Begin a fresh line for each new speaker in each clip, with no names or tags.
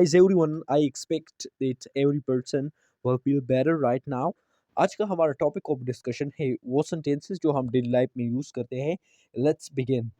Hi everyone, I expect that every person will feel better right now. आज का हमारा topic of discussion है वो सेंटेंसेस जो हम डेली लाइफ में यूज करते हैं. Let's begin.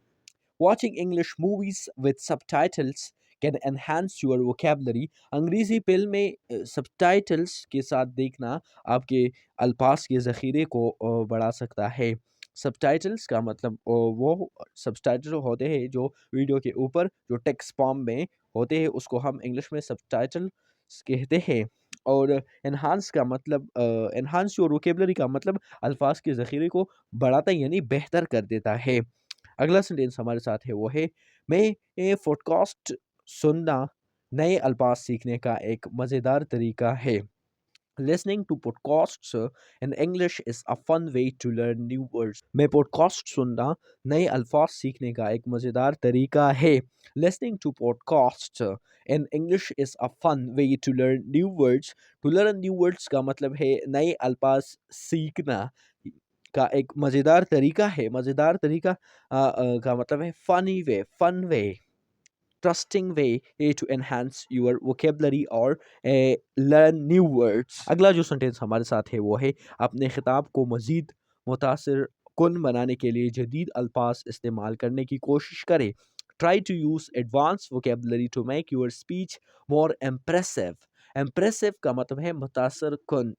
Watching English movies with subtitles can enhance your vocabulary. अंग्रेजी फिल्म में सबटाइटल्स के साथ देखना आपके अल्फाज के ज़ख़ीरे को बढ़ा सकता है. सबटाइटल्स का मतलब वो सबटाइटल होते हैं जो वीडियो के ऊपर जो टेक्स्ट फॉर्म में होते हैं, उसको हम इंग्लिश में सबटाइटल्स कहते हैं. और एनहांस का मतलब एनहांस योर वोकेबलरी का मतलब अल्फाज के ज़ख़ीरे को बढ़ाता यानी बेहतर कर देता है. अगला सेंटेंस हमारे साथ है वो है मैं ये पॉडकास्ट सुनना नए अल्फाज सीखने का एक मज़ेदार तरीका है. Listening to podcasts in English is a fun way to learn new words. मैं पॉडकास्ट सुनना नए अल्फाज सीखने का एक मज़ेदार तरीका है. Listening to podcasts in English is a fun way to learn new words. To learn new words का मतलब है नए अल्फाज सीखना का एक मज़ेदार तरीका है. मज़ेदार तरीका का मतलब है funny way, fun way, trusting way to enhance your vocabulary और लर्न न्यू वर्ड्स. अगला जो सेंटेंस हमारे साथ है वो है अपने खिताब को मज़ीद मुतासिर कुन बनाने के लिए जदीद अल्फाज इस्तेमाल करने की कोशिश करें. Try to use advance vocabulary to make your speech more impressive. Impressive का मतलब है मुतासर कुन.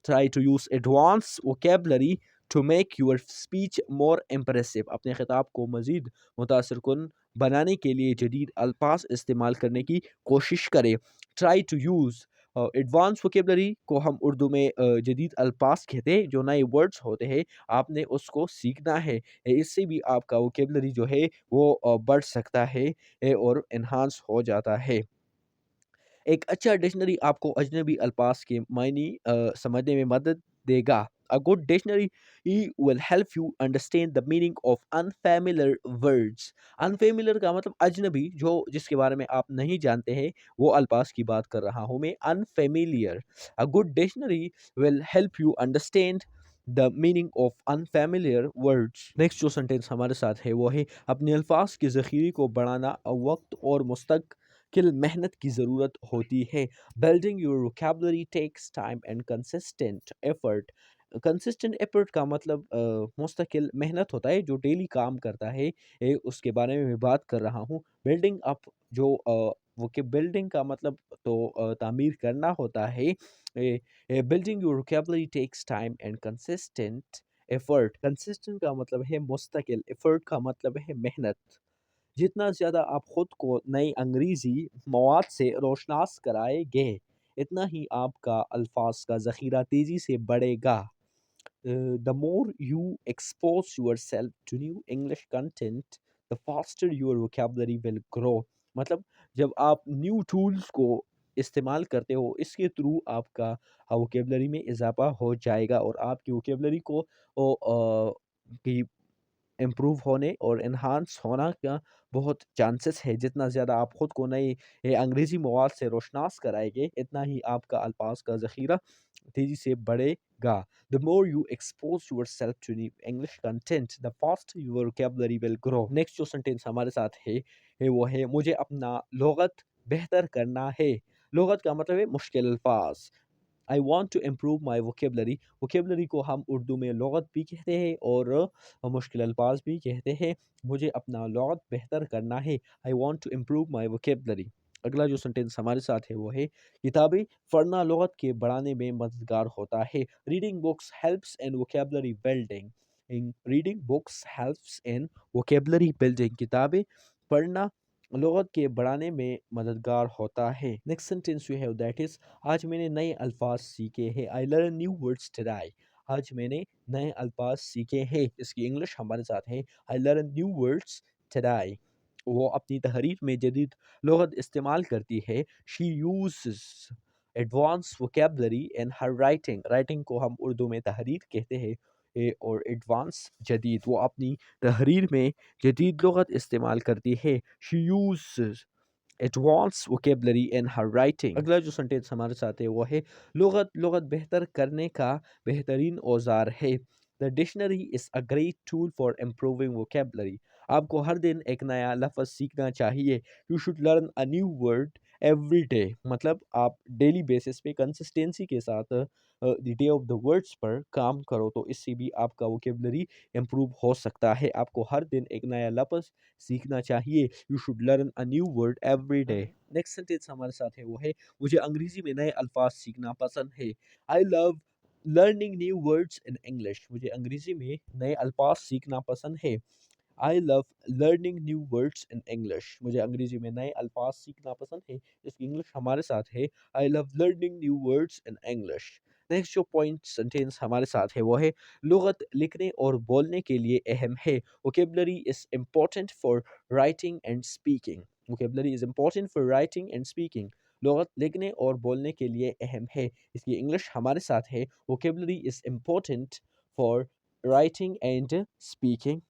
Try to use advanced vocabulary to make your speech more impressive. अपने खिताब को मज़ीद मुतासर कुन बनाने के लिए जदीद अल्फाज इस्तेमाल करने की कोशिश करें. Try to use advance vocabulary को हम उर्दू में जदीद अल्फाज कहते हैं, जो नए वर्ड्स होते हैं आपने उसको सीखना है. इससे भी आपका वोकेबलरी जो है वो बढ़ सकता है और इन्हांस हो जाता है. एक अच्छा डिक्शनरी आपको अजनबी अल्फाज के मायने समझने में मदद देगा. A good dictionary will help you understand the meaning of unfamiliar words. Unfamiliar का मतलब अजनबी, जो जिसके बारे में आप नहीं जानते हैं, वो अल्फाज की बात कर रहा हूँ मैं. Unfamiliar. A good dictionary will help you understand the meaning of unfamiliar words. Next जो सेंटेंस हमारे साथ है वो है अपने अल्फाज के ज़ख़ीरे को बढ़ाना वक्त और मुस्तकिल मेहनत की ज़रूरत होती है. Building your vocabulary takes time and consistent effort. Consistent effort का मतलब मुस्तकिल मेहनत होता है, जो डेली काम करता है. उसके बारे में मैं बात कर रहा हूँ. बिल्डिंग अप जो वो कि बिल्डिंग का मतलब तो तामीर करना होता है. Building your vocabulary takes time and consistent effort. Consistent का मतलब है मुस्तकिल, एफर्ट का मतलब है मेहनत. जितना ज़्यादा आप खुद को नई अंग्रेज़ी मवाद से रोशनास कराएंगे, इतना ही आपका अल्फाज का ज़ख़ीरा तेज़ी से बढ़ेगा. The more you expose yourself to new English content, the faster your vocabulary will grow. मतलब जब आप न्यू टूल्स को इस्तेमाल करते हो, इसके थ्रू आपका वोकेबलरी में इजाफा हो जाएगा और आपकी वोकेबलरी को की इम्प्रूव होने और एनहांस होना का बहुत चांसेस है. जितना ज़्यादा आप ख़ुद को नए अंग्रेज़ी मवाद से रोशनास कराएंगे, इतना ही आपका अल्फाज का ज़ख़ीरा तेज़ी से बढ़ेगा. The more you expose yourself to new English content, the faster your vocabulary will grow. Next जो सेंटेंस हमारे साथ है वो है मुझे अपना लुग़त बेहतर करना है. लुग़त का मतलब है मुश्किल अल्फाज. I want to improve my vocabulary. Vocabulary को हम उर्दू में लुग़त भी कहते हैं और मुश्किल अल्फाज भी कहते हैं. मुझे अपना लुग़त बेहतर करना है. I want to improve my vocabulary. अगला जो सेंटेंस हमारे साथ है वो है किताबें पढ़ना लुग़त के बढ़ाने में मददगार होता है. Reading books helps in vocabulary building. Reading books helps in vocabulary building. किताबें पढ़ना लुग़त के बढ़ाने में मददगार होता है. Next sentence you have that is आज मैंने नए अल्फाज सीखे हैं. I learn new words today. आज मैंने नए अल्फाज सीखे हैं. इसकी इंग्लिश हमारे साथ है I learn new words today. वो अपनी तहरीर में जदीद लुग़त इस्तेमाल करती है. She use advance vocabulary in her writing. Writing को हम उर्दू में तहरीर कहते हैं और एडवांस जदीद. वो अपनी तहरीर में जदीद लुग़त इस्तेमाल करती है. She use advance vocabulary in her writing. अगला जो सेंटेंस हमारे साथ है वो है लुग़त बेहतर करने का बेहतरीन औजार है. The dictionary is a great tool for improving vocabulary. आपको हर दिन एक नया लफ्ज़ सीखना चाहिए. You should learn a new word every day مطلب آپ ڈیلی بیسس پہ کنسسٹینسی کے ساتھ the day of the words پر کام کرو تو اس سے بھی آپ کا ووکیبلری امپروو ہو سکتا ہے. آپ کو ہر دن ایک نیا لفظ سیکھنا چاہیے. You should learn a new word every day. Next sentence ہمارے ساتھ ہے وہ ہے مجھے انگریزی میں نئے الفاظ سیکھنا پسند ہے. I love learning new words in English. مجھے انگریزی میں نئے الفاظ سیکھنا پسند ہے. I love learning new words in English. مجھے انگریزی میں نئے الفاظ سیکھنا پسند ہے. اس کی انگلش ہمارے ساتھ ہے I love learning new words in English. Next جو پوائنٹ سینٹینس ہمارے ساتھ ہے وہ ہے لغت لکھنے اور بولنے کے لیے اہم ہے. Vocabulary is important for writing and speaking. Vocabulary is important for writing and speaking. لغت لکھنے اور بولنے کے لیے اہم ہے. اس کی انگلش ہمارے ساتھ ہے vocabulary is important for writing and speaking.